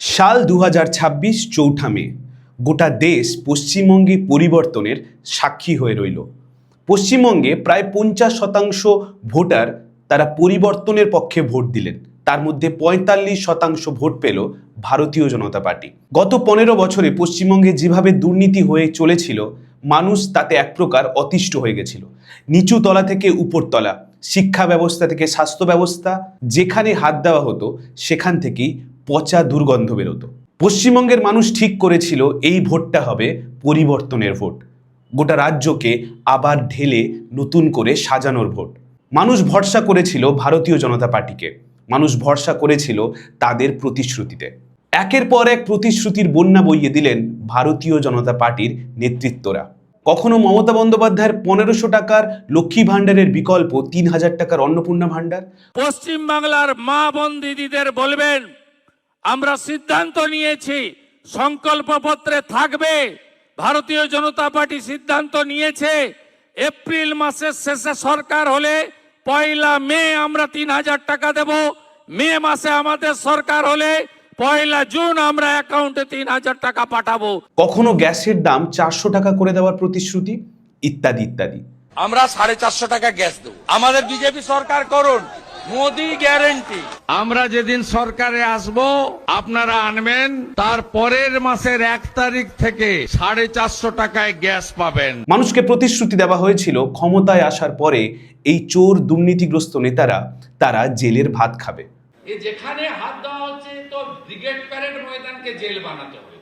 সাল 2026 চৌঠা মে গোটা দেশ পশ্চিমবঙ্গে পরিবর্তনের সাক্ষী হয়ে রইল। পশ্চিমবঙ্গে প্রায় 50% ভোটার তারা পরিবর্তনের পক্ষে ভোট দিলেন। তার মধ্যে 45% ভোট পেল ভারতীয় জনতা পার্টি। গত 15 বছরে পশ্চিমবঙ্গে যেভাবে দুর্নীতি হয়ে চলেছিল, মানুষ তাতে এক প্রকার অতিষ্ঠ হয়ে গেছিল। নিচু তলা থেকে উপরতলা, শিক্ষা ব্যবস্থা থেকে স্বাস্থ্য ব্যবস্থা, যেখানে হাত দেওয়া হতো সেখান থেকেই পচা দুর্গন্ধ বেরোতো। পশ্চিমবঙ্গের মানুষ ঠিক করেছিল এই ভোটটা হবে পরিবর্তনের ভোট, গোটা রাজ্যকে আবার ঢেলে নতুন করে সাজানোর ভোট। মানুষ ভরসা করেছিল ভারতীয় জনতা পার্টিকে, মানুষ ভরসা করেছিল তাদের প্রতিশ্রুতিতে। একের পর এক প্রতিশ্রুতির বন্যা বইয়ে দিলেন ভারতীয় জনতা পার্টির নেতৃত্বরা। কখনো মমতা বন্দ্যোপাধ্যায়ের 1500 টাকার লক্ষ্মী ভাণ্ডারের বিকল্প 3000 টাকার অন্নপূর্ণা ভাণ্ডার। পশ্চিম বাংলার মা বোন দিদিদের বলবেন, আমরা সিদ্ধান্ত নিয়েছি, সংকল্পপত্রে থাকবে, ভারতীয় জনতা পার্টি সিদ্ধান্ত নিয়েছে এপ্রিল মাসের শেষে সরকার হলে 1 মে আমরা 3000 টাকা দেব, মে মাসে আমাদের সরকার হলে 1 জুন আমরা অ্যাকাউন্টে 3000 টাকা পাঠাবো। কখনো গ্যাসের দাম 400 টাকা করে দেওয়ার প্রতিশ্রুতি, ইত্যাদি ইত্যাদি। আমরা 450 টাকা গ্যাস দেব, আমাদের বিজেপি সরকার করুন, মোদি গ্যারেন্টি। আমরা যেদিন সরকারে আসব আপনারা আনবেন, তার পরের মাসের 1 তারিখ থেকে 450 টাকায় গ্যাস পাবেন। মানুষকে প্রতিশ্রুতি দেওয়া হয়েছিল ক্ষমতায় আসার পরে এই চোর দুর্নীতিগ্রস্ত নেতারা তারা জেলের ভাত খাবে। যেখানে হাত দেওয়া হচ্ছে তো ব্রিগেড প্যারেড ময়দানকে জেল বানাতে হবে।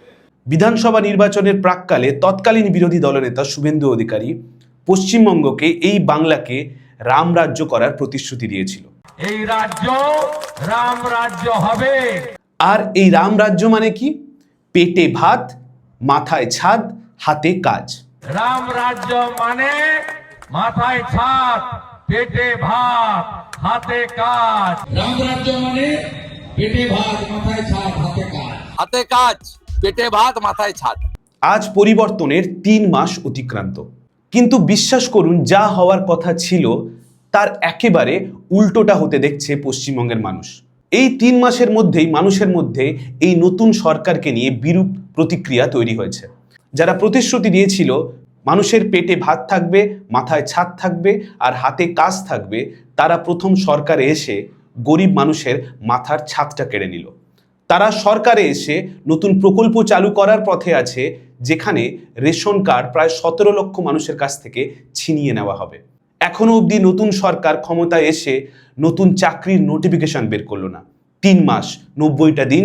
বিধানসভা নির্বাচনের প্রাক্কালে তৎকালীন বিরোধী দলনেতা শুভেন্দু অধিকারী পশ্চিমবঙ্গকে, এই বাংলাকে রাম রাজ্য করার প্রতিশ্রুতি দিয়েছিল। এই রাজ্য রাম রাজ্য হবে। আর এই রাম রাজ্য মানে কি? পেটে ভাত, মাথায় ছাদ, হাতে কাজ। রাম রাজ্য মানে মাথায় ছাদ, পেটে ভাত, হাতে কাজ। রাম রাজ্য মানে পেটে ভাত, মাথায় ছাদ, হাতে কাজ। হাতে কাজ, পেটে ভাত, মাথায় ছাদ। আজ পরিবর্তনের 3 মাস অতিক্রান্ত, কিন্তু বিশ্বাস করুন, যা হওয়ার কথা ছিল তার একেবারে উল্টোটা হতে দেখছে পশ্চিমবঙ্গের মানুষ। এই 3 মাসের মধ্যেই মানুষের মধ্যে এই নতুন সরকারকে নিয়ে বিরূপ প্রতিক্রিয়া তৈরি হয়েছে। যারা প্রতিশ্রুতি দিয়েছিল মানুষের পেটে ভাত থাকবে, মাথায় ছাদ থাকবে আর হাতে কাজ থাকবে, তারা প্রথম সরকারে এসে গরিব মানুষের মাথার ছাদটা কেড়ে নিল। তারা সরকারে এসে নতুন প্রকল্প চালু করার পথে আছে, যেখানে রেশন কার্ড প্রায় 17 লক্ষ মানুষের কাছ থেকে ছিনিয়ে নেওয়া হবে। এখনো অবধি নতুন সরকার ক্ষমতায় এসে নতুন চাকরির নোটিফিকেশন বের করলো না। 3 মাস 90টা দিন,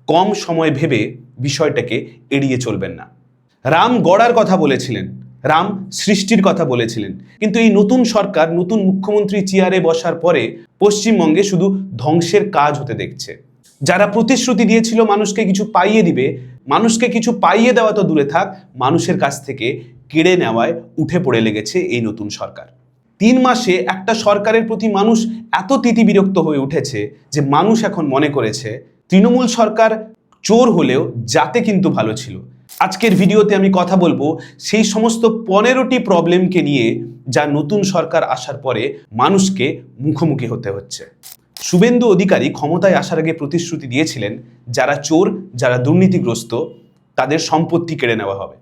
কম সময় ভেবে বিষয়টাকে এড়িয়ে চলবেন না। রাম গড়ার কথা বলেছিলেন, রাম সৃষ্টির কথা বলেছিলেন, কিন্তু এই নতুন সরকার, নতুন মুখ্যমন্ত্রী চেয়ারে বসার পরে পশ্চিমবঙ্গে শুধু ধ্বংসের কাজ হতে দেখছে। যারা প্রতিশ্রুতি দিয়েছিল মানুষকে কিছু পাইয়ে দিবে, মানুষকে কিছু পাইয়ে দেওয়া তো দূরে থাক, মানুষের কাছ থেকে কেড়ে নেওয়ায় উঠে পড়ে লেগেছে এই নতুন সরকার। 3 মাসে একটা সরকারের প্রতি মানুষ এত তিতিবিরক্ত হয়ে উঠেছে যে মানুষ এখন মনে করেছে তৃণমূল সরকার চোর হলেও যাতে কিন্তু ভালো ছিল। আজকের ভিডিওতে আমি কথা বলবো সেই সমস্ত 15টি প্রবলেমকে নিয়ে, যা নতুন সরকার আসার পরে মানুষকে মুখোমুখি হতে হচ্ছে। শুভেন্দু অধিকারী ক্ষমতায় আসার আগে প্রতিশ্রুতি দিয়েছিলেন যারা চোর, যারা দুর্নীতিগ্রস্ত, তাদের সম্পত্তি কেড়ে নেওয়া হবে।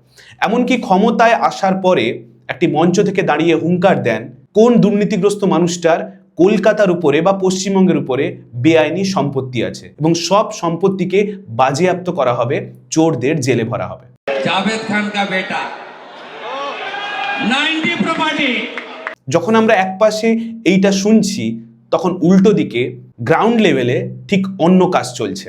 এমনকি ক্ষমতায় আসার পরে একটি মঞ্চ থেকে দাঁড়িয়ে হুঙ্কার দেন কোন দুর্নীতিগ্রস্ত মানুষটার কলকাতার উপরে বা পশ্চিমবঙ্গের উপরে বেআইনি সম্পত্তি আছে, এবং সব সম্পত্তিকে বাজেয়াপ্ত করা হবে, চোরদের জেলে ভরা হবে। জাভেদ খান কা বেটা 90 প্রপার্টি। যখন আমরা একপাশে এইটা শুনছি, তখন উল্টো দিকে গ্রাউন্ড লেভেলে ঠিক অন্য কাজ চলছে।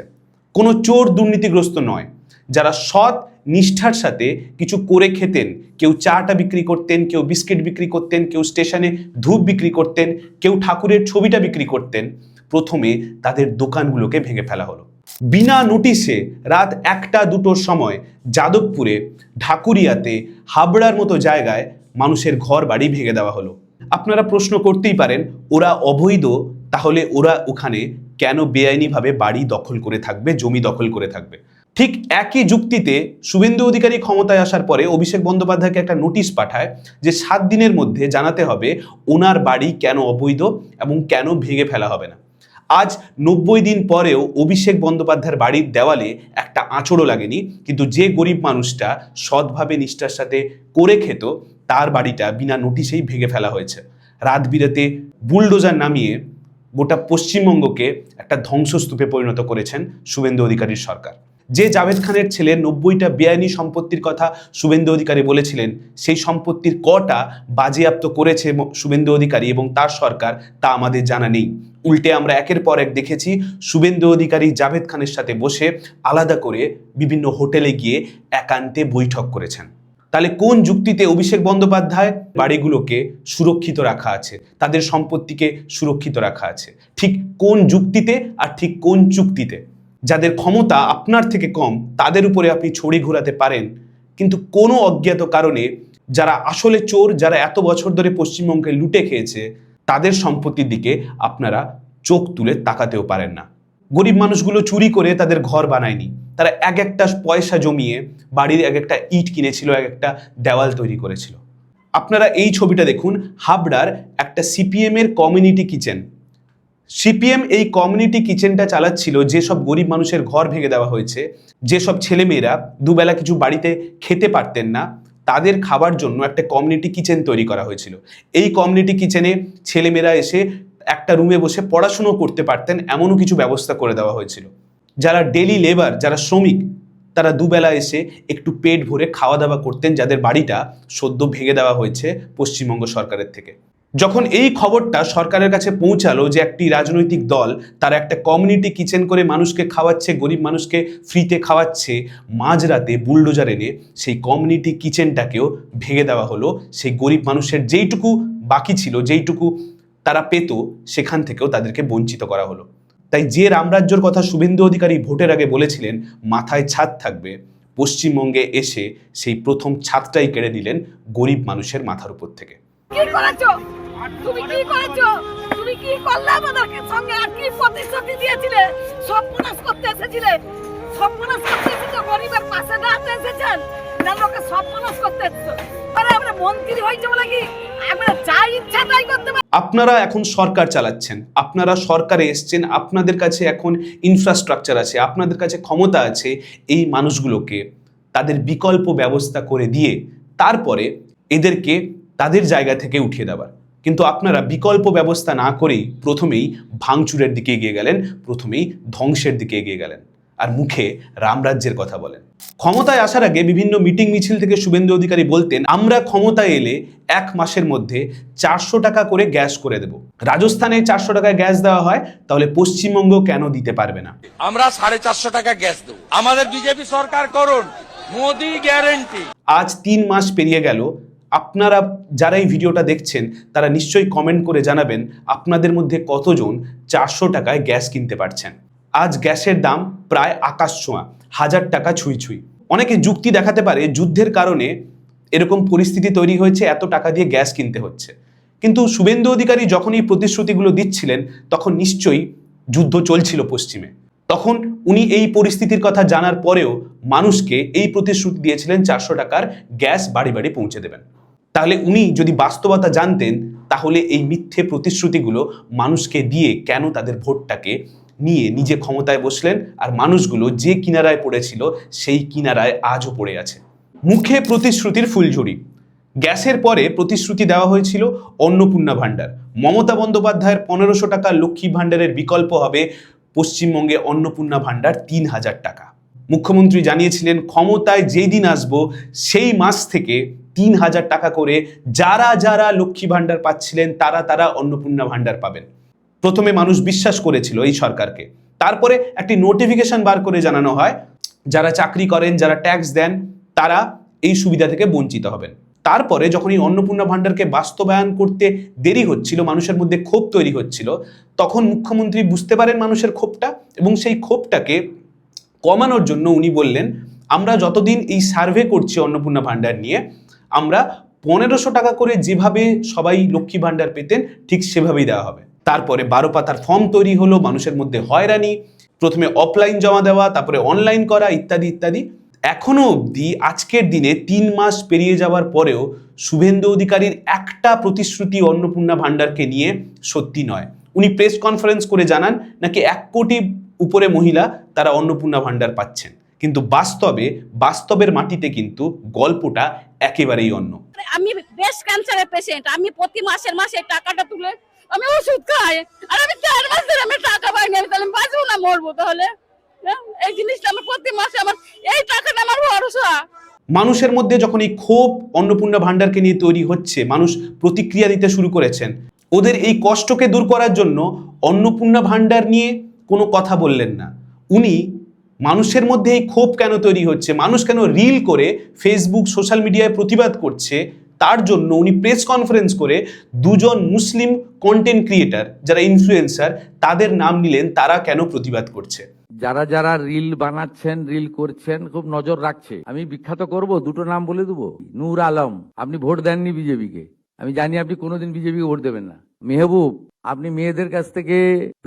কোনো চোর দুর্নীতিগ্রস্ত নয়, যারা সৎ নিষ্ঠার সাথে কিছু করে খেতেন, কেউ চাটা বিক্রি করতেন, কেউ বিস্কিট বিক্রি করতেন, কেউ স্টেশনে ধূপ বিক্রি করতেন, কেউ ঠাকুরের ছবিটা বিক্রি করতেন, প্রথমে তাদের দোকানগুলোকে ভেঙে ফেলা হলো। বিনা নোটিশে রাত 1টা-2টোর সময় যাদবপুরে, ঢাকুরিয়াতে, হাবড়ার মতো জায়গায় মানুষের ঘর বাড়ি ভেঙে দেওয়া হলো। আপনারা প্রশ্ন করতেই পারেন, ওরা অবৈধ, তাহলে ওরা ওখানে কেন বেআইনিভাবে বাড়ি দখল করে থাকবে, জমি দখল করে থাকবে? ঠিক একই যুক্তিতে শুভেন্দু অধিকারী ক্ষমতায় আসার পরে অভিষেক বন্দ্যোপাধ্যায়কে একটা নোটিশ পাঠায় যে 7 দিনের মধ্যে জানাতে হবে ওনার বাড়ি কেন অবৈধ এবং কেন ভেঙে ফেলা হবে না। আজ 90 দিন পরেও অভিষেক বন্দ্যোপাধ্যায়ের বাড়ির দেওয়ালে একটা আঁচড়ও লাগেনি, কিন্তু যে গরিব মানুষটা সৎভাবে নিষ্ঠার সাথে করে খেত তার বাড়িটা বিনা নোটিশেই ভেঙে ফেলা হয়েছে। রাত বিরাতে বুলডোজার নামিয়ে গোটা পশ্চিমবঙ্গকে একটা ধ্বংসস্তূপে পরিণত করেছেন শুভেন্দু অধিকারীর সরকার। যে জাভেদ খানের ছেলে 90টা বেআইনি সম্পত্তির কথা শুভেন্দু অধিকারী বলেছিলেন, সেই সম্পত্তির কটা বাজেয়াপ্ত করেছে শুভেন্দু অধিকারী এবং তার সরকার তা আমাদের জানা নেই। উল্টে আমরা একের পর এক দেখেছি শুভেন্দু অধিকারী জাভেদ খানের সাথে বসে আলাদা করে বিভিন্ন হোটেলে গিয়ে একান্তে বৈঠক করেছেন। তাহলে কোন যুক্তিতে অভিষেক বন্দ্যোপাধ্যায় বাড়িগুলোকে সুরক্ষিত রাখা আছে, তাদের সম্পত্তিকে সুরক্ষিত রাখা আছে? ঠিক কোন যুক্তিতে আর ঠিক কোন চুক্তিতে? যাদের ক্ষমতা আপনার থেকে কম তাদের উপরে আপনি ছড়ি ঘোরাতে পারেন, কিন্তু কোনো অজ্ঞাত কারণে যারা আসলে চোর, যারা এত বছর ধরে পশ্চিমবঙ্গে লুটে খেয়েছে, তাদের সম্পত্তির দিকে আপনারা চোখ তুলে তাকাতেও পারেন না। গরিব মানুষগুলো চুরি করে তাদের ঘর বানায়নি, তারা এক একটা পয়সা জমিয়ে বাড়ির এক একটা ইট কিনেছিল, এক একটা দেওয়াল তৈরি করেছিল। আপনারা এই ছবিটা দেখুন, হাবড়ার একটা সিপিএম এর কমিউনিটি কিচেন। সিপিএম এই কমিউনিটি কিচেনটা চালাচ্ছিল, যেসব গরিব মানুষের ঘর ভেঙে দেওয়া হয়েছে, যেসব ছেলেমেয়েরা দুবেলা কিছু বাড়িতে খেতে পারতেন না, তাদের খাবার জন্য একটা কমিউনিটি কিচেন তৈরি করা হয়েছিল। এই কমিউনিটি কিচেনে ছেলেমেয়েরা এসে একটা রুমে বসে পড়াশুনো করতে পারতেন, এমনও কিছু ব্যবস্থা করে দেওয়া হয়েছিল। যারা ডেলি লেবার, যারা শ্রমিক, তারা দুবেলা এসে একটু পেট ভরে খাওয়া দাওয়া করতেন, যাদের বাড়িটা সদ্য ভেঙে দেওয়া হয়েছে পশ্চিমবঙ্গ সরকারের থেকে। যখন এই খবরটা সরকারের কাছে পৌঁছালো যে একটি রাজনৈতিক দল তারা একটা কমিউনিটি কিচেন করে মানুষকে খাওয়াচ্ছে, গরিব মানুষকে ফ্রিতে খাওয়াচ্ছে, মাঝরাতে বুলডোজার এনে সেই কমিউনিটি কিচেনটাকেও ভেঙে দেওয়া হলো। সেই গরিব মানুষের যেইটুকু বাকি ছিল, যেইটুকু তারা পেত, সেখান থেকেও তাদেরকে বঞ্চিত করা হলো। তাই যে রামরাজ্যর কথা শুভেন্দু অধিকারী ভোটের আগে বলেছিলেন মাথায় ছাদ থাকবে, পশ্চিমবঙ্গে এসে সেই প্রথম ছাদটাই কেড়ে নিলেন গরিব মানুষের মাথার উপর থেকে। কি করেছো তুমি? কি করেছো তুমি? কি করলে আমাদেরকে সঙ্গে? আর কি প্রতিশ্রুতি দিয়েছিলে? সব পুনাস করতে এসেছিলে, সব পুনাস করতে এসেছো, গরিবের পাশে দাঁড়াতে এসেছেন, না লোকে সব পুনাস করতে এসেছো? আরে আমরা মন্ত্রী হয়েছে বলে কি আমরা যা ইচ্ছা তাই করতে পারি? আপনারা এখন সরকার চালাচ্ছেন, আপনারা সরকারে এসছেন, আপনাদের কাছে এখন ইনফ্রাস্ট্রাকচার আছে, আপনাদের কাছে ক্ষমতা আছে এই মানুষগুলোকে তাদের বিকল্প ব্যবস্থা করে দিয়ে তারপরে এদেরকে তাদের জায়গা থেকে উঠিয়ে দেওয়ার। কিন্তু আপনারা বিকল্প ব্যবস্থা না করেই প্রথমেই ভাঙচুরের দিকে এগিয়ে গেলেন, প্রথমেই ধ্বংসের দিকে এগিয়ে গেলেন, আর মুখে রামরাজ্যের কথা বলেন। ক্ষমতায় আসার আগে বিভিন্ন মিটিং মিছিল থেকে শুভেন্দু অধিকারী বলতেন, আমরা ক্ষমতায় এলে 1 মাসের মধ্যে 400 টাকা করে গ্যাস করে দেব। রাজস্থানে 400 টাকায় গ্যাস দেওয়া হয়, তাহলে পশ্চিমবঙ্গ কেন দিতে পারবে না? আমরা 450 টাকা গ্যাস দেব। আমাদের বিজেপি সরকার করুন, মোদি গ্যারান্টি। আজ 3 মাস পেরিয়ে গেল। আপনারা যারা এই ভিডিওটা দেখছেন তারা নিশ্চয়ই কমেন্ট করে জানাবেন আপনাদের মধ্যে কতজন 400 টাকায় গ্যাস কিনতে পারছেন। আজ গ্যাসের দাম প্রায় আকাশ ছোঁয়া, 1000 টাকা ছুঁই ছুঁই। অনেকে যুক্তি দেখাতে পারে যুদ্ধের কারণে এরকম পরিস্থিতি তৈরি হয়েছে, এত টাকা দিয়ে গ্যাস কিনতে হচ্ছে। কিন্তু শুভেন্দু অধিকারী যখন এই প্রতিশ্রুতিগুলো দিচ্ছিলেন তখন নিশ্চয়ই যুদ্ধ চলছিল পশ্চিমে। তখন উনি এই পরিস্থিতির কথা জানার পরেও মানুষকে এই প্রতিশ্রুতি দিয়েছিলেন 400 টাকার গ্যাস বাড়ি বাড়ি পৌঁছে দেবেন। তাহলে উনি যদি বাস্তবতা জানতেন তাহলে এই মিথ্যে প্রতিশ্রুতিগুলো মানুষকে দিয়ে কেন তাদের ভোটটাকে নিয়ে নিজে ক্ষমতায় বসলেন, আর মানুষগুলো যে কিনারায় পড়েছিল সেই কিনারায় আজও পড়ে আছে। মুখে প্রতিশ্রুতির ফুলঝুরি। গ্যাসের পরে প্রতিশ্রুতি দেওয়া হয়েছিল অন্নপূর্ণা ভাণ্ডার। মমতা বন্দ্যোপাধ্যায়ের 1500 টাকা লক্ষ্মী ভাণ্ডারের বিকল্প হবে পশ্চিমবঙ্গে অন্নপূর্ণা ভাণ্ডার 3000 টাকা। মুখ্যমন্ত্রী জানিয়েছিলেন ক্ষমতায় যেই দিন আসবো সেই মাস থেকে 3000 টাকা করে যারা যারা লক্ষ্মী ভাণ্ডার পাচ্ছিলেন তারা অন্নপূর্ণা ভাণ্ডার পাবেন। প্রথমে মানুষ বিশ্বাস করেছিল এই সরকারকে, তারপরে একটি নোটিফিকেশন বার করে জানানো হয় যারা চাকরি করেন, যারা ট্যাক্স দেন, তারা এই সুবিধা থেকে বঞ্চিত হবেন। তারপরে যখন এই অন্নপূর্ণা ভাণ্ডারকে বাস্তবায়ন করতে দেরি হচ্ছিল, মানুষের মধ্যে ক্ষোভ তৈরি হচ্ছিল, তখন মুখ্যমন্ত্রী বুঝতে পারেন মানুষের ক্ষোভটা, এবং সেই ক্ষোভটাকে কমানোর জন্য উনি বললেন আমরা যতদিন এই সার্ভে করছি অন্নপূর্ণা ভাণ্ডার নিয়ে, আমরা 1500 টাকা করে যেভাবে সবাই লক্ষ্মী ভাণ্ডার পেতেন ঠিক সেভাবেই দেওয়া হবে। তারপরে 12 পাতার ফর্ম তৈরি হলো, মানুষের মধ্যে হয়রানি, প্রথমে অফলাইন জমা দেওয়া, তারপরে অনলাইন করা, ইত্যাদি ইত্যাদি। এখনো অবধি আজকের দিনে 3 মাস পেরিয়ে যাওয়ার পরেও শুভেন্দু অধিকারীর একটা প্রতিশ্রুতি অন্নপূর্ণা ভাণ্ডারকে নিয়ে সত্যি নয়। উনি প্রেস কনফারেন্স করে জানান নাকি 1 কোটি উপরে মহিলা তারা অন্নপূর্ণা ভান্ডার পাচ্ছেন, কিন্তু বাস্তবের মাটিতে কিন্তু গল্পটা একেবারেই অন্য। আমি ব্রেস্ট ক্যান্সারের পেশেন্ট, আমি প্রতি মাসে টাকাটা তুলে আমি ওষুধ খাই, আর আমি 4 মাস ধরে আমি টাকা পাইনি, আমি তাহলে বাঁচবো না মরবো তাহলে? এই জিনিসটা আমার প্রতি মাসে আমার এই টাকাটা আমার ভরসা। মানুষের মধ্যে যখন এই ক্ষোভ অন্নপূর্ণা ভান্ডারকে নিয়ে তৈরি হচ্ছে, মানুষ প্রতিক্রিয়া দিতে শুরু করেছেন, ওদের এই কষ্টকে দূর করার জন্য অন্নপূর্ণা ভান্ডার নিয়ে কোনো কথা বললেন না। উনি মানুষের মধ্যে এই ক্ষোভ কেন তৈরি হচ্ছে, মানুষ কেন রিল করে ফেসবুক সোশ্যাল মিডিয়ায় প্রতিবাদ করছে, তার জন্য উনি প্রেস কনফারেন্স করে 2 জন মুসলিম কন্টেন্ট ক্রিয়েটার যারা ইনফ্লুয়েন্সার তাদের নাম নিলেন, তারা কেন প্রতিবাদ করছে। যারা যারা রিল বানাচ্ছেন, রিল করছেন, খুব নজর রাখছে। আমি বিখ্যাত করব, 2টো নাম বলে দেবো। নূর আলম, আপনি ভোট দেননি বিজেপিকে, আমি জানি আপনি কোনোদিন বিজেপিকে ভোট দেবেন না। মেহবুব, আপনি মেয়েদের কাছ থেকে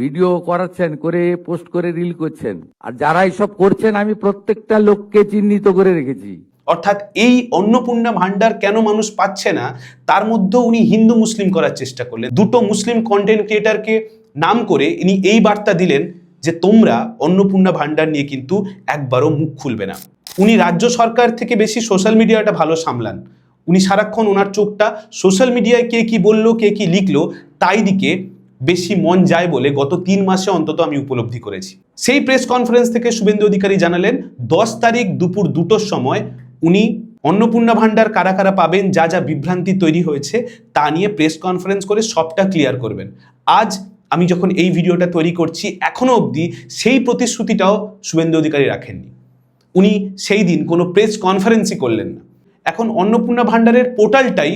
ভিডিও করাচ্ছেন, করে পোস্ট করে রিল করছেন, আর যারা এইসব করছেন আমি প্রত্যেকটা লোককে চিহ্নিত করে রেখেছি। অর্থাৎ এই অন্নপূর্ণা ভান্ডার কেন মানুষ পাচ্ছে না তার মধ্যে উনি হিন্দু মুসলিম করার চেষ্টা করলেন। 2টো মুসলিম কন্টেন্ট ক্রিয়েটারকে নাম করে ইনি এই বার্তা দিলেন যে তোমরা অন্নপূর্ণা ভান্ডার নিয়ে কিন্তু একবারও মুখ খুলবে না। উনি রাজ্য সরকার থেকে বেশি সোশ্যাল মিডিয়াটা ভালো সামলান। উনি সারাক্ষণ ওনার চোখটা সোশ্যাল মিডিয়ায় কে কি বললো, কে কি লিখলো, তাই দিকে বেশি মন যায় বলে গত 3 মাসে অন্তত আমি উপলব্ধি করেছি। সেই প্রেস কনফারেন্স থেকে শুভেন্দু অধিকারী জানালেন 10 তারিখ দুপুর 2টোর সময় উনি অন্নপূর্ণা ভান্ডার কারা কারা পাবেন, যা যা বিভ্রান্তি তৈরি হয়েছে তা নিয়ে প্রেস কনফারেন্স করে সবটা ক্লিয়ার করবেন। আজ আমি যখন এই ভিডিওটা তৈরি করছি, এখনো অবধি সেই প্রতিশ্রুতিটাও শুভেন্দু অধিকারী রাখেননি। উনি সেই দিন কোনো প্রেস কনফারেন্সই করলেন না। এখন অন্নপূর্ণা ভান্ডারের পোর্টালটাই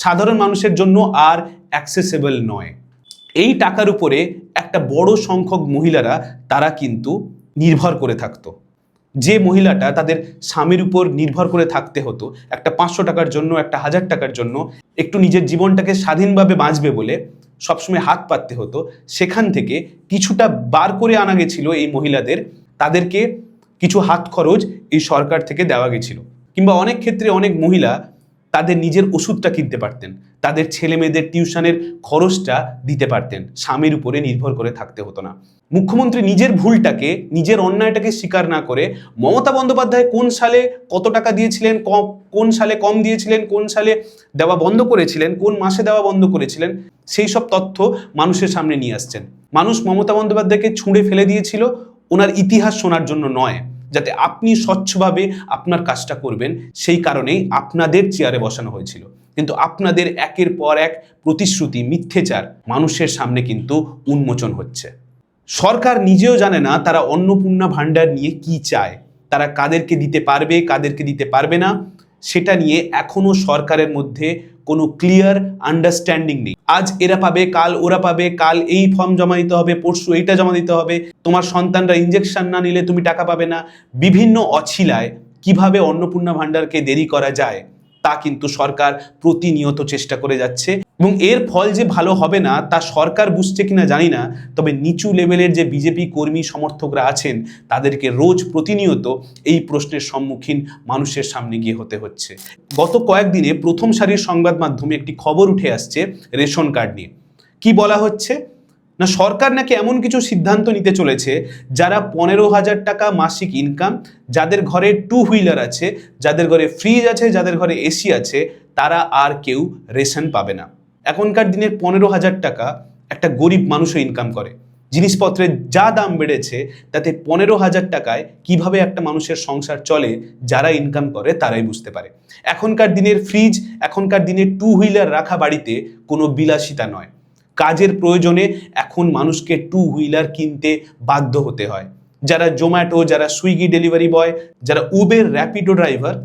সাধারণ মানুষের জন্য আর অ্যাক্সেসেবল নয়। এই টাকার উপরে একটা বড় সংখ্যক মহিলারা তারা কিন্তু নির্ভর করে থাকতো। যে মহিলাটা তাদের স্বামীর উপর নির্ভর করে থাকতে হতো, একটা 500 টাকার জন্য, একটা 1000 টাকার জন্য, একটু নিজের জীবনটাকে স্বাধীনভাবে বাঁচবে বলে সবসময় হাত পাততে হতো, সেখান থেকে কিছুটা বার করে আনা গেছিল এই মহিলাদের, তাদেরকে কিছু হাত খরচ এই সরকার থেকে দেওয়া গেছিল। কিংবা অনেক ক্ষেত্রে অনেক মহিলা তাদের নিজের ওষুধটা কিনতে পারতেন, তাদের ছেলে মেয়েদের টিউশনের খরচটা দিতে পারতেন, স্বামীর উপরে নির্ভর করে থাকতে হতো না। মুখ্যমন্ত্রী নিজের ভুলটাকে, নিজের অন্যায়টাকে স্বীকার না করে মমতা বন্দ্যোপাধ্যায় কোন সালে কত টাকা দিয়েছিলেন, কোন সালে কম দিয়েছিলেন, কোন সালে দেওয়া বন্ধ করেছিলেন, কোন মাসে দেওয়া বন্ধ করেছিলেন, সেই সব তথ্য মানুষের সামনে নিয়ে আসছেন। মানুষ মমতা বন্দ্যোপাধ্যায়কে ছুঁড়ে ফেলে দিয়েছিল ওনার ইতিহাস শোনার জন্য নয়, যাতে আপনি স্বচ্ছভাবে আপনার কাজটা করবেন, সেই কারণেই আপনাদের চেয়ারে বসানো হয়েছিল। কিন্তু আপনাদের একের পর এক প্রতিশ্রুতি, মিথ্যেচার মানুষের সামনে কিন্তু উন্মোচন হচ্ছে। সরকার নিজেও জানে না তারা অন্নপূর্ণা ভান্ডার নিয়ে কি চায়, তারা কাদেরকে দিতে পারবে, কাদেরকে দিতে পারবে না, সেটা নিয়ে এখনো সরকারের মধ্যে কোনো ক্লিয়ার আন্ডারস্ট্যান্ডিং নেই। আজ এরা পাবে, কাল ওরা পাবে, কাল এই ফর্ম জমা দিতে হবে, পরশু এইটা জমা দিতে হবে, তোমার সন্তানরা ইঞ্জেকশন না নিলে তুমি টাকা পাবে না। বিভিন্ন অছিলায় কিভাবে অন্নপূর্ণা ভান্ডারকে দেরি করা যায় তা কিন্তু সরকার প্রতিনিয়ত চেষ্টা করে যাচ্ছে, এবং এর ফল যে ভালো হবে না তা সরকার বুঝছে কিনা জানি না, তবে নিচু লেভেলের যে বিজেপি কর্মী সমর্থকরা আছেন তাদেরকে রোজ প্রতিনিয়ত এই প্রশ্নের সম্মুখীন মানুষের সামনে গিয়ে হতে হচ্ছে। গত কয়েকদিনে প্রথম সারির সংবাদ মাধ্যমে একটি খবর উঠে আসছে রেশন কার্ড নিয়ে। কি বলা হচ্ছে না, সরকার নাকি এমন কিছু সিদ্ধান্ত নিতে চলেছে যারা 15,000 টাকা মাসিক ইনকাম, যাদের ঘরে 2 হুইলার আছে, যাদের ঘরে ফ্রিজ আছে, যাদের ঘরে এসি আছে, তারা আর কেউ রেশন পাবে না। এখনকার দিনে 15,000 টাকা একটা গরিব মানুষও ইনকাম করে। জিনিসপত্রের যা দাম বেড়েছে তাতে 15,000 টাকায় কিভাবে একটা মানুষের সংসার চলে, যারা ইনকাম করে তারাই বুঝতে পারে। এখনকার দিনের ফ্রিজ, এখনকার দিনের 2 হুইলার রাখা বাড়িতে কোনো বিলাসিতা নয়। কাজের প্রয়োজনে এখন মানুষকে 2 হুইলার কিনতে বাধ্য হতে হয়। যারা জোম্যাটো, যারা সুইগি ডেলিভারি বয়, যারা উবের, র্যাপিডো ড্রাইভার,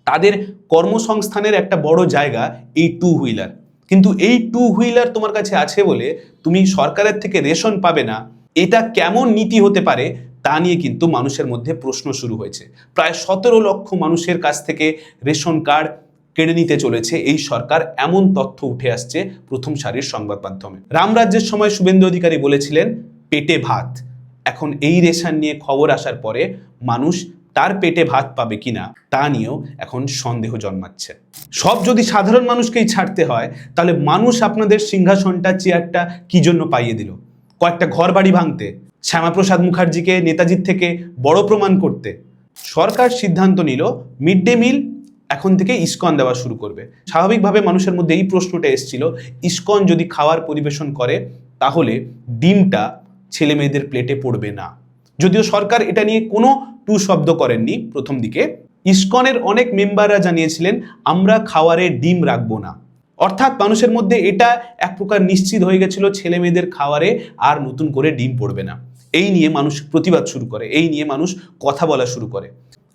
তাদের কর্মসংস্থানের একটা বড় জায়গা এই 2 হুইলার। কিন্তু এই 2 হুইলার তোমার কাছে আছে বলে তুমি সরকারের থেকে রেশন পাবে না, এটা কেমন নীতি হতে পারে তা নিয়ে কিন্তু মানুষের মধ্যে প্রশ্ন শুরু হয়েছে। প্রায় 17 লক্ষ মানুষের কাছ থেকে রেশন কার্ড কেড়ে নিতে চলেছে এই সরকার, এমন তথ্য উঠে আসছে প্রথম সারির সংবাদ মাধ্যমে। রামরাজ্যের সময় শুভেন্দু অধিকারী বলেছিলেন পেটে ভাত। এখন এই রেশন নিয়ে খবর আসার পরে মানুষ তার পেটে ভাত পাবে কিনা তা নিয়েও এখন সন্দেহ জন্মাচ্ছে। সব যদি সাধারণ মানুষকেই ছাড়তে হয়, তাহলে মানুষ আপনাদের সিংহাসনটা, চেয়ারটা কি জন্য পাইয়ে দিল? কয়েকটা ঘর বাড়ি ভাঙতে, শ্যামাপ্রসাদ মুখার্জিকে নেতাজির থেকে বড় প্রমাণ করতে। সরকার সিদ্ধান্ত নিল মিড ডে মিল এখন থেকে ইসকন দেওয়া শুরু করবে। স্বাভাবিকভাবে মানুষের মধ্যে এই প্রশ্নটা এসেছিল, ইসকন যদি খাওয়ার পরিবেশন করে তাহলে ডিমটা ছেলে মেয়েদের প্লেটে পড়বে না। যদিও সরকার এটা নিয়ে কোনো টু শব্দ করেননি প্রথম দিকে। ইসকনের অনেক মেম্বাররা জানিয়েছিলেন আমরা খাওয়ারে ডিম রাখবো না। অর্থাৎ মানুষের মধ্যে এটা এক প্রকার নিশ্চিত হয়ে গেছিল ছেলে মেয়েদের খাওয়ারে আর নতুন করে ডিম পড়বে না। এই নিয়ে মানুষ প্রতিবাদ শুরু করে, এই নিয়ে মানুষ কথা বলা শুরু করে।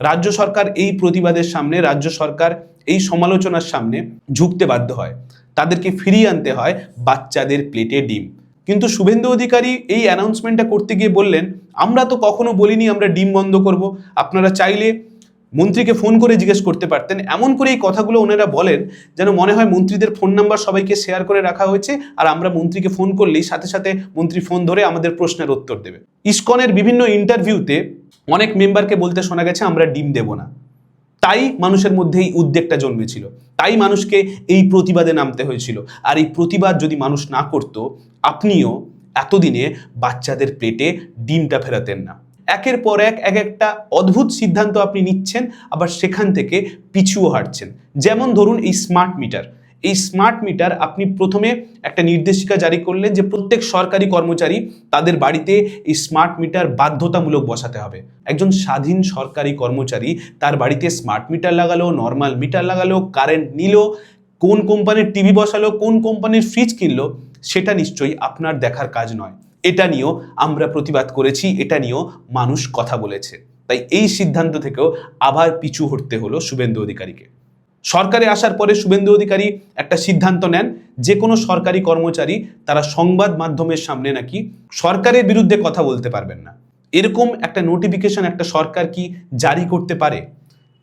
রাজ্য সরকার এই প্রতিবাদের সামনে, রাজ্য সরকার এই সমালোচনার সামনে ঝুঁকতে বাধ্য হয়। তাদেরকে ফিরিয়ে আনতে হয় বাচ্চাদের প্লেটে ডিম। কিন্তু শুভেন্দু অধিকারী এই অ্যানাউন্সমেন্টটা করতে গিয়ে বললেন আমরা তো কখনো বলিনি আমরা ডিম বন্ধ করব, আপনারা চাইলে মন্ত্রীকে ফোন করে জিজ্ঞেস করতে পারতেন। এমন করে এই কথাগুলো ওনারা বলেন যেন মনে হয় মন্ত্রীদের ফোন নাম্বার সবাইকে শেয়ার করে রাখা হয়েছে, আর আমরা মন্ত্রীকে ফোন করলেই সাথে সাথে মন্ত্রী ফোন ধরে আমাদের প্রশ্নের উত্তর দেবে। ইসকনের বিভিন্ন ইন্টারভিউতে অনেক মেম্বারকে বলতে শোনা গেছে আমরা ডিম দেব না। তাই মানুষের মধ্যে এই উদ্বেগটা জন্মেছিল, তাই মানুষকে এই প্রতিবাদে নামতে হয়েছিল। আর এই প্রতিবাদ যদি মানুষ না করত, আপনিও এতদিনে বাচ্চাদের প্লেটে ডিমটা ফেরাতেন না। একের পর এক একটা অদ্ভুত সিদ্ধান্ত আপনি নিচ্ছেন, আবার সেখান থেকে পিছুও হাঁটছেন। যেমন ধরুন এই স্মার্ট মিটার। এই স্মার্ট মিটার আপনি প্রথমে একটা নির্দেশিকা জারি করলেন যে প্রত্যেক সরকারি কর্মচারী তাদের বাড়িতে এই স্মার্ট মিটার বাধ্যতামূলক বসাতে হবে। একজন স্বাধীন সরকারি কর্মচারী তার বাড়িতে স্মার্ট মিটার লাগালো, নর্মাল মিটার লাগালো, কারেন্ট নিল, কোন কোম্পানির টিভি বসালো, কোন কোম্পানির ফ্রিজ কিনলো, সেটা নিশ্চয়ই আপনার দেখার কাজ নয়। এটা নিয়েও আমরা প্রতিবাদ করেছি, এটা নিয়েও মানুষ কথা বলেছে। তাই এই সিদ্ধান্ত থেকেও আবার পিছু হটতে হলো শুভেন্দু অধিকারীকে। সরকারে আসার পরে শুভেন্দু অধিকারী একটা সিদ্ধান্ত নেন, যে কোনো সরকারি কর্মচারী তারা সংবাদ মাধ্যমের সামনে নাকি সরকারের বিরুদ্ধে কথা বলতে পারবেন না। এরকম একটা নোটিফিকেশন একটা সরকার কি জারি করতে পারে?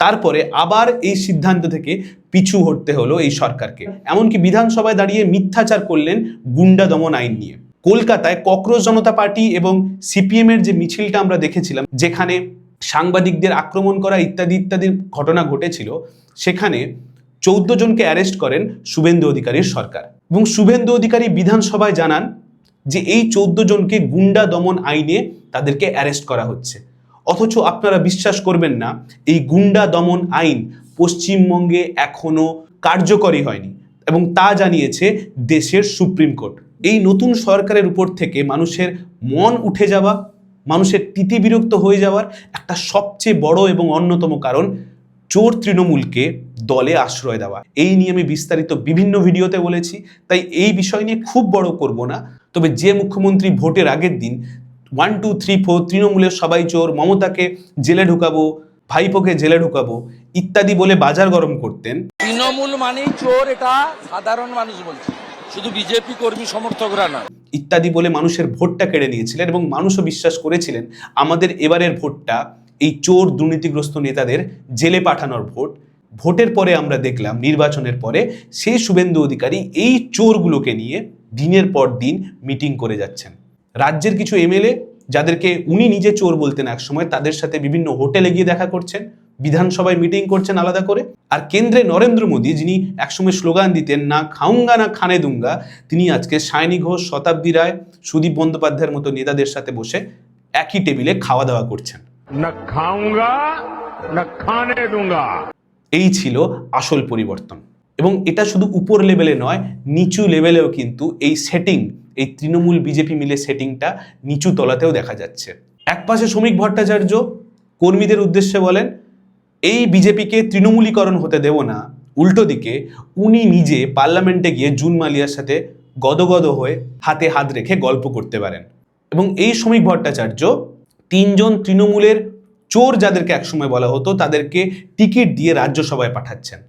তারপরে আবার এই সিদ্ধান্ত থেকে পিছু হটতে হলো এই সরকারকে। এমনকি বিধানসভায় দাঁড়িয়ে মিথ্যাচার করলেন গুন্ডা দমন আইন নিয়ে। কলকাতায় ককরোচ জনতা পার্টি এবং সিপিএম এর যে মিছিলটা আমরা দেখেছিলাম, যেখানে সাংবাদিকদের আক্রমণ করা ইত্যাদি ইত্যাদি ঘটনা ঘটেছিল, সেখানে 14 জনকে অ্যারেস্ট করেন শুভেন্দু অধিকারীর সরকার। এবং শুভেন্দু অধিকারী বিধানসভায় জানান যে এই 14 জনকে গুন্ডা দমন আইনে তাদেরকে অ্যারেস্ট করা হচ্ছে। অথচ আপনারা বিশ্বাস করবেন না, এই গুন্ডা দমন আইন পশ্চিমবঙ্গে এখনো কার্যকরী হয়নি, এবং তা জানিয়েছে দেশের সুপ্রিম কোর্ট। এই নতুন সরকারের উপর থেকে মানুষের মন উঠে যাওয়া, মানুষের তিতিবিরক্ত হয়ে যাওয়ার একটা সবচেয়ে বড় এবং অন্যতম কারণ চোর তৃণমূলকে দলে আশ্রয় দেওয়া। এই নিয়ে আমি বিস্তারিত বিভিন্ন ভিডিওতে বলেছি, তাই এই বিষয় নিয়ে খুব বড় করব না। তবে যে মুখ্যমন্ত্রী ভোটের আগের দিন 1, 2, 3, 4 তৃণমূলের সবাই চোর, মমতাকে জেলে ঢুকাবো, ভাইপোকে জেলে ঢুকাবো ইত্যাদি বলে বাজার গরম করতেন। তৃণমূল মানেই চোর, এটা সাধারণ মানুষ বলছে, শুধু বিজেপি কর্মী সমর্থকরা নয়, ইত্যাদি বলে মানুষের ভোটটা কেড়ে নিয়েছিলেন, এবং মানুষও বিশ্বাস করেছিলেন আমাদের এবারের ভোটটা এই চোর দুর্নীতিগ্রস্ত নেতাদের জেলে পাঠানোর ভোট। ভোটের পরে আমরা দেখলাম, নির্বাচনের পরে সেই শুভেন্দু অধিকারী এই চোরগুলোকে নিয়ে দিনের পর দিন মিটিং করে যাচ্ছেন। রাজ্যের কিছু এমএলএ যাদেরকে উনি নিজে চোর বলতেন একসময়, তাদের সাথে বিভিন্ন হোটেলে গিয়ে দেখা করছেন, বিধানসভায় মিটিং করছেন আলাদা করে। আর কেন্দ্রে নরেন্দ্র মোদী, যিনি একসময় স্লোগান দিতেন না খাউঙ্গা না খানে দুঙ্গা, তিনি আজকে সায়নী ঘোষ, শতাব্দী রায়, সুদীপ বন্দ্যোপাধ্যায়ের মতো নেতাদের সাথে বসে একই টেবিলে খাওয়া দাওয়া করছেন। না খাউঙ্গা না খানে দুঙ্গা। এই ছিল আসল পরিবর্তন। এবং এটা শুধু উপর লেভেলে নয়, নিচু লেভেলেও কিন্তু এই সেটিং, এই তৃণমূল বিজেপি মিলে সেটিংটা নিচু তলাতেও দেখা যাচ্ছে। একপাশে শ্রমিক ভট্টাচার্য কর্মীদের উদ্দেশ্যে বলেন এই বিজেপিকে তৃণমূলীকরণ হতে দেব না, উল্টো দিকে উনি নিজে পার্লামেন্টে গিয়ে জুন মালিয়ার সাথে গদগদ হয়ে হাতে হাত রেখে গল্প করতে পারেন। এবং এই শ্রমিক ভট্টাচার্য 3 জন তৃণমূলের চোর যাদেরকে একসময় বলা হতো, তাদেরকে টিকিট দিয়ে রাজ্যসভায় পাঠাচ্ছেন।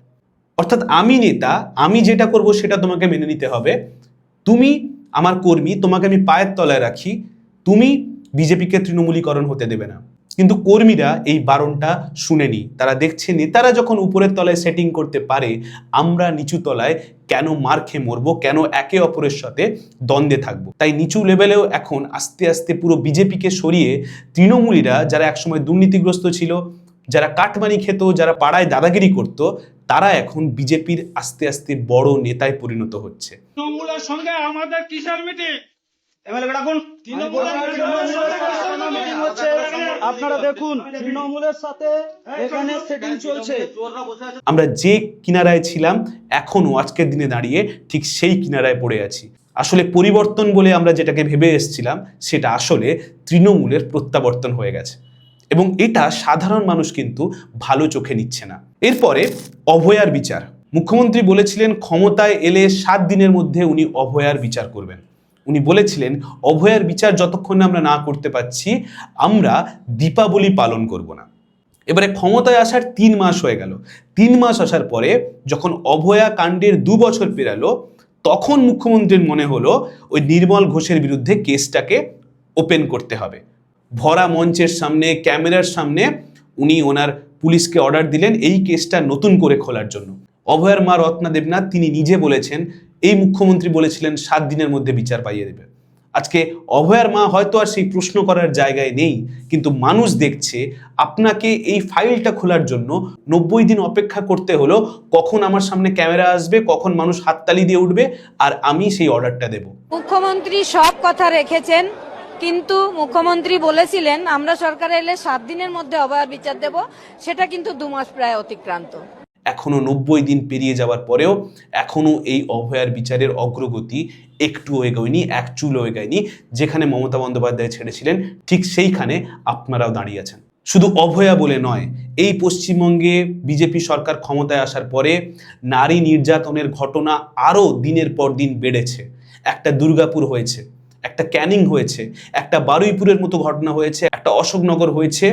অর্থাৎ আমি নেতা, আমি যেটা করব সেটা তোমাকে মেনে নিতে হবে, তুমি আমার কর্মী, তোমাকে আমি পায়ের তলায় রাখি, তুমি বিজেপিকে তৃণমূলীকরণ হতে দেবে না। কিন্তু কর্মীরা এই বারণটা শুনেনি। তারা দেখছে নেতারা যখন উপরের তলায় সেটিং করতে পারে, আমরা নিচু তলায় কেন মার খেয়ে মরবো, কেন একে অপরের সাথে দ্বন্দ্বে থাকবো। তাই নিচু লেভেলেও এখন আস্তে আস্তে পুরো বিজেপিকে সরিয়ে তৃণমূলীরা, যারা একসময় দুর্নীতিগ্রস্ত ছিল, যারা কাটমানি খেত, যারা পাড়ায় দাদাগিরি করত, তারা এখন বিজেপির আস্তে আস্তে বড় নেতায় পরিণত হচ্ছে। তৃণমূলের সঙ্গে আমাদের কিসের মিটিং? আপনারা দেখুন তৃণমূলের সাথে এখানে সেটিং চলছে। আমরা যে কিনারায় ছিলাম এখনো আজকের দিনে দাঁড়িয়ে ঠিক সেই কিনারায় পড়ে আছি। আসলে পরিবর্তন বলে আমরা যেটাকে ভেবে এসেছিলাম সেটা আসলে তৃণমূলের প্রত্যাবর্তন হয়ে গেছে, এবং এটা সাধারণ মানুষ কিন্তু ভালো চোখে নিচ্ছে না। এরপরে অভয়ার বিচার। মুখ্যমন্ত্রী বলেছিলেন ক্ষমতায় এলে 7 দিনের মধ্যে উনি অভয়ার বিচার করবেন। উনি বলেছিলেন অভয়ার বিচার যতক্ষণ আমরা না করতে পারছি আমরা দীপাবলি পালন করব না। এবারে ক্ষমতায় আসার 3 মাস হয়ে গেল। 3 মাস আসার পরে যখন অভয়া কাণ্ডের 2 বছর পেরালো, তখন মুখ্যমন্ত্রীর মনে হলো ওই নির্মল ঘোষের বিরুদ্ধে কেসটাকে ওপেন করতে হবে। ভরা মঞ্চের সামনে, ক্যামেরার সামনে উনি ওনার পুলিশকে অর্ডার দিলেন এই কেসটা নতুন করে খোলার জন্য। অভয়ার মা রত্না দেবনাথ তিনি নিজে বলেছেন, এই মুখ্যমন্ত্রী বলেছিলেন 7 দিনের মধ্যে বিচার পাইয়ে দেবে। আজকে অভয়ার মা হয়তো আর সেই প্রশ্ন করার জায়গায় নেই, কিন্তু মানুষ দেখছে আপনাকে এই ফাইলটা খোলার জন্য 90 দিন অপেক্ষা করতে হলো, কখন আমার সামনে ক্যামেরা আসবে, কখন মানুষ হাততালি দিয়ে উঠবে আর আমি সেই অর্ডারটা দেব। মুখ্যমন্ত্রী সব কথা রেখেছেন, কিন্তু মুখ্যমন্ত্রী বলেছিলেন আমরা সরকারে এলে 7 দিনের মধ্যে অভয়ার বিচার দেব, সেটা কিন্তু 2 মাস প্রায় অতিক্রান্ত। এখনো 90 দিন পেরিয়ে যাওয়ার পরেও এখনো এই অভয়ার বিচারের অগ্রগতি একটুও এগোয়নি, এক চুলও এগোয়নি। যেখানে মমতা বন্দ্যোপাধ্যায় ছেড়েছিলেন ঠিক সেইখানে আপনারাও দাঁড়িয়ে আছেন। শুধু অভয়া বলে নয়, এই পশ্চিমবঙ্গে বিজেপি সরকার ক্ষমতায় আসার পরে নারী নির্যাতনের ঘটনা আরও দিনের পর দিন বেড়েছে। একটা দুর্গাপুর হয়েছে, একটা ক্যানিং হয়েছে, একটা বারুইপুরের মতো ঘটনা হয়েছে, একটা অশোকনগর হয়েছে,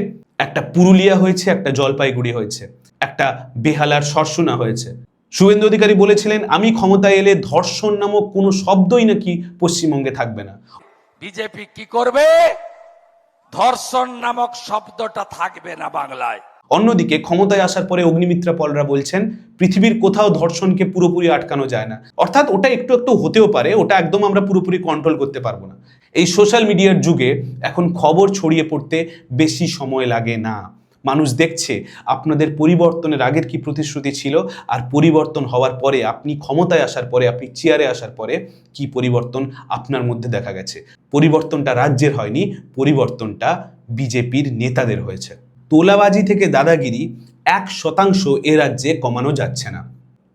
একটা পুরুলিয়া হয়েছে, একটা জলপাইগুড়ি হয়েছে, একটা বেহালার সরসুনা হয়েছে। শুভেন্দু অধিকারী বলেছিলেন আমি ক্ষমতায় এলে ধর্ষণ নামক কোনো শব্দই নাকি পশ্চিমবঙ্গে থাকবে না। বিজেপি কি করবে? ধর্ষণ নামক শব্দটা থাকবে না বাংলায়। অন্যদিকে ক্ষমতায় আসার পরে অগ্নিমিত্রা পলরা বলছেন পৃথিবীর কোথাও ধর্ষণকে পুরোপুরি আটকানো যায় না, অর্থাৎ ওটা একটু একটু হতেও পারে, ওটা একদম আমরা পুরোপুরি কন্ট্রোল করতে পারবো না। এই সোশ্যাল মিডিয়ার যুগে এখন খবর ছড়িয়ে পড়তে বেশি সময় লাগে না। মানুষ দেখছে আপনাদের পরিবর্তনের আগের কি প্রতিশ্রুতি ছিল আর পরিবর্তন হওয়ার পরে, আপনি ক্ষমতায় আসার পরে, আপনি চেয়ারে আসার পরে কি পরিবর্তন আপনার মধ্যে দেখা গেছে। পরিবর্তনটা রাজ্যের হয়নি, পরিবর্তনটা বিজেপির নেতাদের হয়েছে। তোলাবাজি থেকে দাদাগিরি 1% এ রাজ্যে কমানো যাচ্ছে না।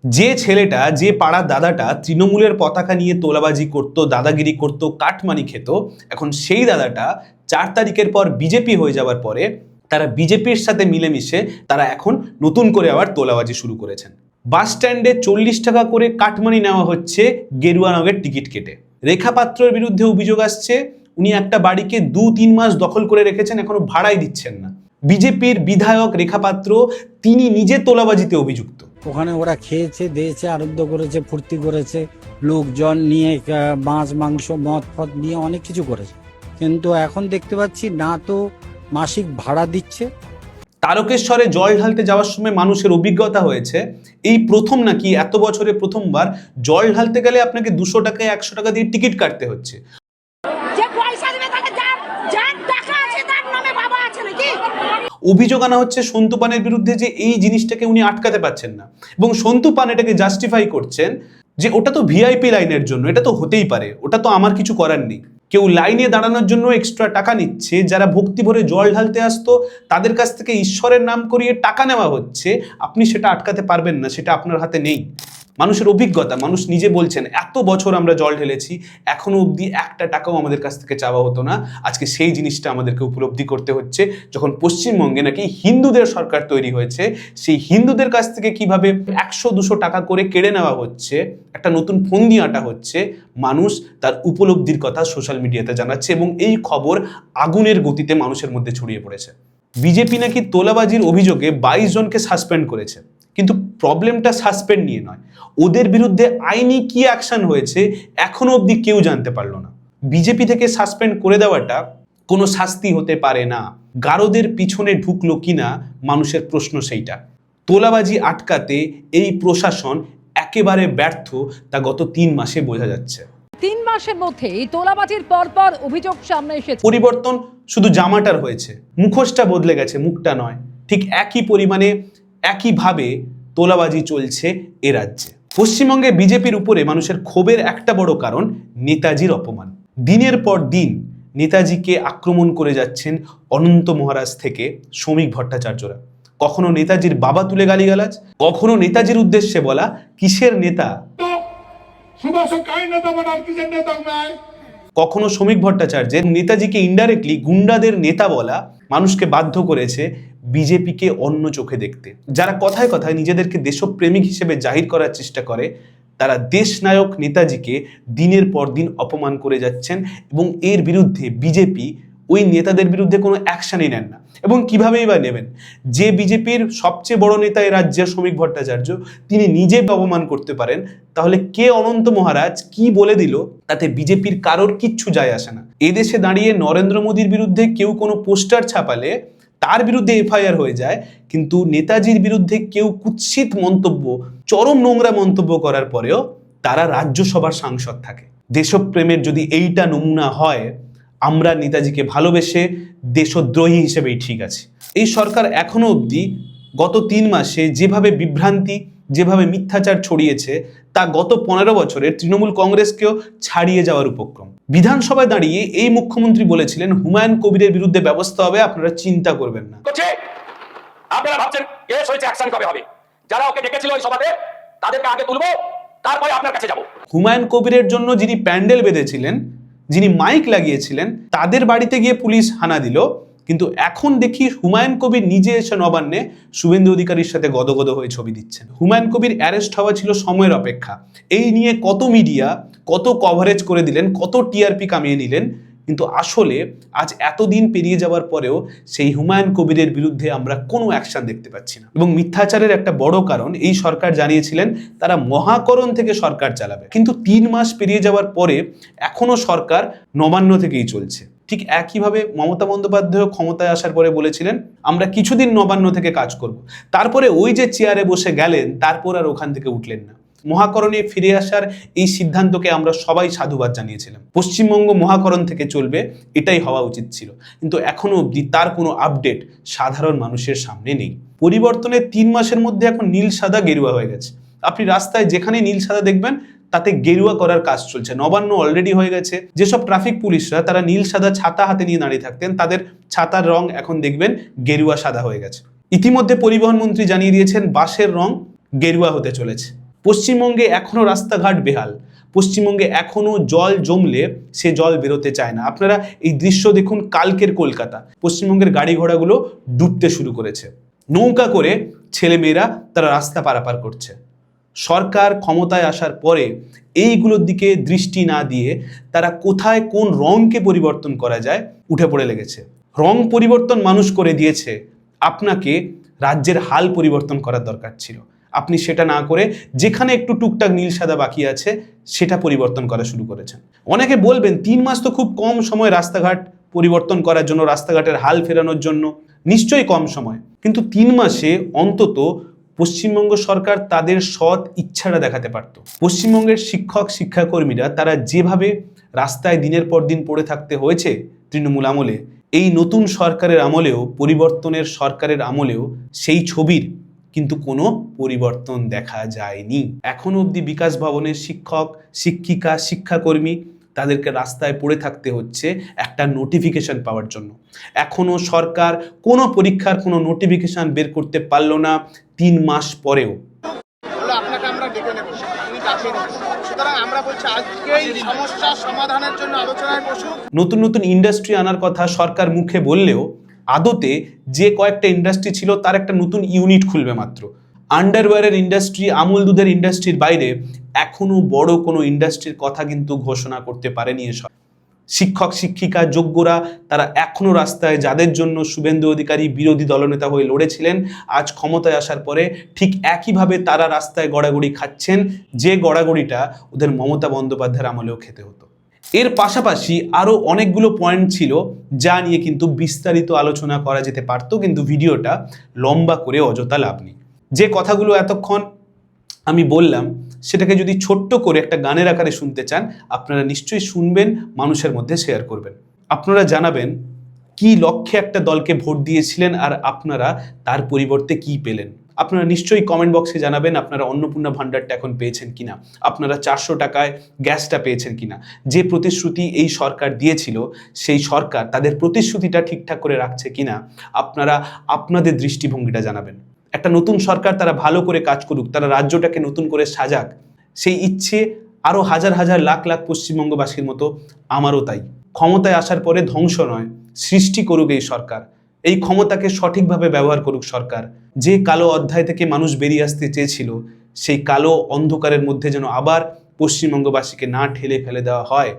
যে ছেলেটা, যে পাড়ার দাদাটা তৃণমূলের পতাকা নিয়ে তোলাবাজি করত, দাদাগিরি করত, কাটমানি খেত, এখন সেই দাদাটা 4 তারিখের পর বিজেপি হয়ে যাওয়ার পরে তারা বিজেপির সাথে মিলেমিশে তারা এখন নতুন করে আবার তোলাবাজি শুরু করেছেন। বাস স্ট্যান্ডে 40 টাকা করে কাটমানি নেওয়া হচ্ছে গেরুয়া রঙের টিকিট কেটে। রেখা পাত্রের বিরুদ্ধে অভিযোগ আসছে উনি একটা বাড়িকে 2-3 মাস দখল করে রেখেছেন, এখনো ভাড়াই দিচ্ছেন না। বিজেপির বিধায়ক রেখা পাত্র তিনি নিজে তোলাবাজিতে অভিযুক্ত। ওখানে ওরা খেয়েছে, দিয়েছে, আনন্দ করেছে, ফুর্তি করেছে, লোকজন নিয়ে মাছ মাংস মদ ফদ নিয়ে অনেক কিছু করেছে, কিন্তু এখন দেখতে পাচ্ছি না তো মাসিক ভাড়া দিচ্ছে। তারকেশ্বরে জল ঢালতে যাওয়ার সময় মানুষের অভিজ্ঞতা হয়েছে এই প্রথম নাকি এত বছরে প্রথমবার জল ঢালতে গেলে আপনাকে 200 টাকা 100 টাকা দিয়ে টিকিট কাটতে হচ্ছে। অভিযোগ আনা হচ্ছে সন্তু পানের বিরুদ্ধে যে এই জিনিসটাকে উনি আটকাতে পারছেন না, এবং সন্তু পান এটাকে জাস্টিফাই করছেন যে ওটা তো ভিআইপি লাইনের জন্য, এটা তো হতেই পারে, ওটা তো আমার কিছু করার নেই। কেউ লাইনে দাঁড়ানোর জন্য এক্সট্রা টাকা নিচ্ছে, যারা ভক্তি ভরে জল ঢালতে আসতো তাদের কাছ থেকে ঈশ্বরের নাম করিয়ে টাকা নেওয়া হচ্ছে, আপনি সেটা আটকাতে পারবেন না, সেটা আপনার হাতে নেই। মানুষের অভিজ্ঞতা, মানুষ নিজে বলছেন এত বছর আমরা জল ঢেলেছি, এখনো অবধি একটা টাকাও আমাদের কাছ থেকে চাওয়া হতো না। আজকে সেই জিনিসটা আমাদেরকে উপলব্ধি করতে হচ্ছে যখন পশ্চিমবঙ্গে নাকি হিন্দুদের সরকার তৈরি হয়েছে, সেই হিন্দুদের কাছ থেকে কিভাবে 100-200 টাকা করে কেড়ে নেওয়া হচ্ছে, একটা নতুন ফন্দি আঁটা হচ্ছে। মানুষ তার উপলব্ধির কথা সোশ্যাল মিডিয়াতে জানাচ্ছে এবং এই খবর আগুনের গতিতে মানুষের মধ্যে ছড়িয়ে পড়েছে। বিজেপি নাকি তোলাবাজির অভিযোগে 22 জনকে সাসপেন্ড করেছে, কিন্তু প্রবলেমটা সাসপেন্ড নিয়ে নয়, ওদের বিরুদ্ধে আইনি কি অ্যাকশন হয়েছে এখনো অবধি কেউ জানতে পারলো না। বিজেপি থেকে সাসপেন্ড করে দেওয়াটা কোনো শাস্তি হতে পারে না। গারদের পিছনে ঢুকলো কিনা মানুষের প্রশ্ন সেইটা। তোলাবাজি আটকাতে এই প্রশাসন একেবারে ব্যর্থ, তা গত 3 মাসে বোঝা যাচ্ছে। 3 মাসের মধ্যে এই তোলাবাজির পরপর অভিযোগ সামনে এসেছে। পরিবর্তন শুধু জামাটার হয়েছে, মুখোশটা বদলে গেছে, মুখটা নয়। ঠিক একই পরিমাণে একইভাবে তোলাবাজি চলছে এ রাজ্যে। পশ্চিমবঙ্গে বিজেপির উপরে মানুষের ক্ষোভের একটা বড় কারণ নেতাজির অপমান। দিনের পর দিন নেতাজিকে আক্রমণ করে যাচ্ছেন অনন্ত মহারাজ থেকে শ্রমিক ভট্টাচার্যরা। কখনো নেতাজির বাবা তুলে গালিগালাজ, কখনো নেতাজির উদ্দেশ্যে বলা কিসের নেতা, কখনো শ্রমিক ভট্টাচার্যের নেতাজিকে ইনডাইরেক্টলি গুন্ডাদের নেতা বলা মানুষকে বাধ্য করেছে বিজেপিকে অন্য চোখে দেখতে। যারা কথায় কথায় নিজেদেরকে দেশপ্রেমিক হিসেবে জাহির করার চেষ্টা করে, তারা দেশনায়ক নেতাজিকে দিনের পর দিন অপমান করে যাচ্ছেন এবং এর বিরুদ্ধে বিজেপি ওই নেতাদের বিরুদ্ধে কোনো অ্যাকশনই নেন না। এবং কিভাবেই বা নেবেন? যে বিজেপির সবচেয়ে বড় নেতা এই রাজ্যের শ্রমিক ভট্টাচার্য, তিনি নিজে অপমান করতে পারেন, তাহলে কে অনন্ত মহারাজ কি বলে দিল তাতে বিজেপির কারোর কিচ্ছু যায় আসে না। এদেশে দাঁড়িয়ে নরেন্দ্র মোদীর বিরুদ্ধে কেউ কোনো পোস্টার ছাপালে তার বিরুদ্ধে এফআইআর হয়ে যায়, কিন্তু নেতাজির বিরুদ্ধে কেউ কুৎসিত মন্তব্য, চরম নোংরা মন্তব্য করার পরেও তারা রাজ্যসভার সাংসদ থাকে। দেশপ্রেমের যদি এইটা নমুনা হয়, আমরা নেতাজিকে ভালোবেসে দেশদ্রোহী হিসেবেই ঠিক আছে। এই সরকার এখনো অবধি গত 3 মাসে যেভাবে বিভ্রান্তি, যেভাবে মিথ্যাচার ছড়িয়েছে, তা গত 15 বছরের তৃণমূল কংগ্রেসকেও ছাড়িয়ে যাওয়ার উপক্রম। বিধানসভায় দাঁড়িয়ে এই মুখ্যমন্ত্রী বলেছিলেন হুমায়ুন কবিরের বিরুদ্ধে ব্যবস্থা হবে, আপনারা চিন্তা করবেন না। আপনারা ভাবছেন কেস হয়েছে, অ্যাকশন কবে হবে? যারা ওকে ডেকেছিল ওই সভাতে তাদেরকে আগে তুলবো, তারপরে আপনার কাছে যাব। হুমায়ুন কবিরের জন্য যিনি প্যান্ডেল বেঁধেছিলেন, যিনি মাইক লাগিয়েছিলেন, তাদের বাড়িতে গিয়ে পুলিশ হানা দিল, কিন্তু এখন দেখি হুমায়ুন কবির নিজে এসে নবান্নে শুভেন্দু অধিকারীর সাথে গদগদ হয়ে ছবি দিচ্ছেন। হুমায়ুন কবির অ্যারেস্ট হওয়া ছিল সময়ের অপেক্ষা। এই নিয়ে কত মিডিয়া কত কভারেজ করে দিলেন, কত টিআরপি কামিয়ে নিলেন, কিন্তু আসলে আজ এতদিন পেরিয়ে যাওয়ার পরেও সেই হুমায়ুন কবিরের বিরুদ্ধে আমরা কোনো অ্যাকশন দেখতে পাচ্ছি না। এবং মিথ্যাচারের একটা বড় কারণ, এই সরকার জানিয়েছিলেন তারা মহাকরণ থেকে সরকার চালাবে, কিন্তু 3 মাস পেরিয়ে যাওয়ার পরে এখনো সরকার নবান্ন থেকেই চলছে। ঠিক একইভাবে মমতা বন্দ্যোপাধ্যায় ক্ষমতায় আসার পরে বলেছিলেন আমরা কিছুদিন নবান্ন থেকে কাজ করব, তারপরে ওই যে চেয়ারে বসে গেলেন, তারপর আর ওখান থেকে উঠলেন না। মহাকরণে ফিরে আসার এই সিদ্ধান্তকে আমরা সবাই সাধুবাদ জানিয়েছিলাম। পশ্চিমবঙ্গ মহাকরণ থেকে চলবে, এটাই হওয়া উচিত ছিল, কিন্তু এখনো অবধি তার কোনো আপডেট সাধারণ মানুষের সামনে নেই। পরিবর্তনের 3 মাসের মধ্যে এখন নীল সাদা গেরুয়া হয়ে গেছে। আপনি রাস্তায় যেখানে নীল সাদা দেখবেন তাতে গেরুয়া করার কাজ চলছে। নবান্ন অলরেডি হয়ে গেছে। যেসব ট্রাফিক পুলিশরা তারা নীল সাদা ছাতা হাতে নিয়ে দাঁড়িয়ে থাকতেন, তাদের ছাতার রং এখন দেখবেন গেরুয়া সাদা হয়ে গেছে। ইতিমধ্যে পরিবহন মন্ত্রী জানিয়ে দিয়েছেন বাসের রং গেরুয়া হতে চলেছে। পশ্চিমবঙ্গে এখনো রাস্তাঘাট বেহাল, পশ্চিমবঙ্গে এখনো জল জমলে সে জল বেরোতে চায় না। আপনারা এই দৃশ্য দেখুন, কালকের কলকাতা। পশ্চিমবঙ্গের গাড়ি ঘোড়াগুলো ডুবতে শুরু করেছে, নৌকা করে ছেলেমেয়েরা তারা রাস্তা পারাপার করছে। সরকার ক্ষমতায় আসার পরে এইগুলোর দিকে দৃষ্টি না দিয়ে তারা কোথায় কোন রংকে পরিবর্তন করা যায় উঠে পড়ে লেগেছে। রং পরিবর্তন মানুষ করে দিয়েছে, আপনাকে রাজ্যের হাল পরিবর্তন করার দরকার ছিল। আপনি সেটা না করে যেখানে একটু টুকটাক নীল সাদা বাকি আছে সেটা পরিবর্তন করা শুরু করেছেন। অনেকে বলবেন 3 মাস তো খুব কম সময় রাস্তাঘাট পরিবর্তন করার জন্য, রাস্তাঘাটের হাল ফেরানোর জন্য। নিশ্চয়ই কম সময়, কিন্তু 3 মাসে অন্তত পশ্চিমবঙ্গ সরকার তাদের সৎ ইচ্ছাটা দেখাতে পারত। পশ্চিমবঙ্গের শিক্ষক শিক্ষাকর্মীরা তারা যেভাবে রাস্তায় দিনের পর দিন পড়ে থাকতে হয়েছে তৃণমূল আমলে, এই নতুন সরকারের আমলেও, পরিবর্তনের সরকারের আমলেও সেই ছবির কিন্তু কোনো পরিবর্তন দেখা যায়নি। এখনো অবধি বিকাশ ভবনের শিক্ষক শিক্ষিকা শিক্ষাকর্মী তাদেরকে রাস্তায় পড়ে থাকতে হচ্ছে একটা নোটিফিকেশন পাওয়ার জন্য। এখনো সরকার কোনো পরীক্ষার কোনো নোটিফিকেশন বের করতে পারলো না 3 মাস পরেও। আপনাকে আমরা ডেকে নেব, তিনি ডাকেন। সুতরাং আমরা বলছি আজকে এই সমস্যার সমাধানের জন্য আলোচনায় বসুন। নতুন নতুন ইন্ডাস্ট্রি আনার কথা সরকার মুখে বললেও আদতে যে কয়েকটা ইন্ডাস্ট্রি ছিল তার একটা নতুন ইউনিট খুলবে মাত্র। আন্ডারওয়্যারের ইন্ডাস্ট্রি, আমুল দুধের ইন্ডাস্ট্রির বাইরে এখনো বড় কোনো ইন্ডাস্ট্রির কথা কিন্তু ঘোষণা করতে পারেনি এসব। শিক্ষক শিক্ষিকা যোগ্যরা তারা এখনো রাস্তায়, যাদের জন্য শুভেন্দু অধিকারী বিরোধী দলনেতা হয়ে লড়েছিলেন, আজ ক্ষমতায় আসার পরে ঠিক একইভাবে তারা রাস্তায় গড়াগড়ি খাচ্ছেন, যে গড়াগড়িটা ওদের মমতা বন্দ্যোপাধ্যায়ের আমলেও খেতে হতো। এর পাশাপাশি আরও অনেকগুলো পয়েন্ট ছিল যা নিয়ে কিন্তু বিস্তারিত আলোচনা করা যেতে পারতো, কিন্তু ভিডিওটা লম্বা করে অযথা লাভ নেই। যে কথাগুলো এতক্ষণ আমি বললাম সেটাকে যদি ছোট্ট করে একটা গানের আকারে শুনতে চান, আপনারা নিশ্চয়ই শুনবেন, মানুষের মধ্যে শেয়ার করবেন। আপনারা জানাবেন কি লক্ষ্যে একটা দলকে ভোট দিয়েছিলেন আর আপনারা তার পরিবর্তে কি পেলেন। আপনারা নিশ্চয়ই কমেন্ট বক্সে জানাবেন আপনারা অন্নপূর্ণা ভাণ্ডারটা এখন পেয়েছেন কিনা, আপনারা 400 টাকায় গ্যাসটা পেয়েছেন কিনা। যে প্রতিশ্রুতি এই সরকার দিয়েছিল সেই সরকার তাদের প্রতিশ্রুতিটা ঠিকঠাক করে রাখছে কিনা আপনারা আপনাদের দৃষ্টিভঙ্গিটা জানাবেন। একটা নতুন সরকার তারা ভালো করে কাজ করুক, তারা রাজ্যটাকে নতুন করে সাজাক, সেই ইচ্ছে আরও হাজার হাজার লাখ লাখ পশ্চিমবঙ্গবাসীর মতো আমারও তাই। ক্ষমতায় আসার পরে ধ্বংস নয়, সৃষ্টি করুক এই সরকার, এই ক্ষমতাকে সঠিকভাবে ব্যবহার করুক সরকার। যে কালো অধ্যায় থেকে মানুষ বেরিয়ে আসতে চেয়েছিল সেই কালো অন্ধকারের মধ্যে যেন আবার পশ্চিমবঙ্গবাসীকে না ঠেলে ফেলে দেওয়া হয়,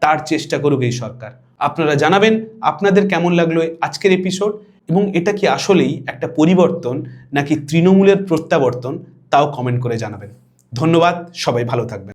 তার চেষ্টা করুক এই সরকার। আপনারা জানাবেন আপনাদের কেমন লাগলো আজকের এপিসোড, এবং এটা কি আসলেই একটা পরিবর্তন নাকি তৃণমূলের প্রত্যাবর্তন, তাও কমেন্ট করে জানাবেন। ধন্যবাদ, সবাই ভালো থাকবেন।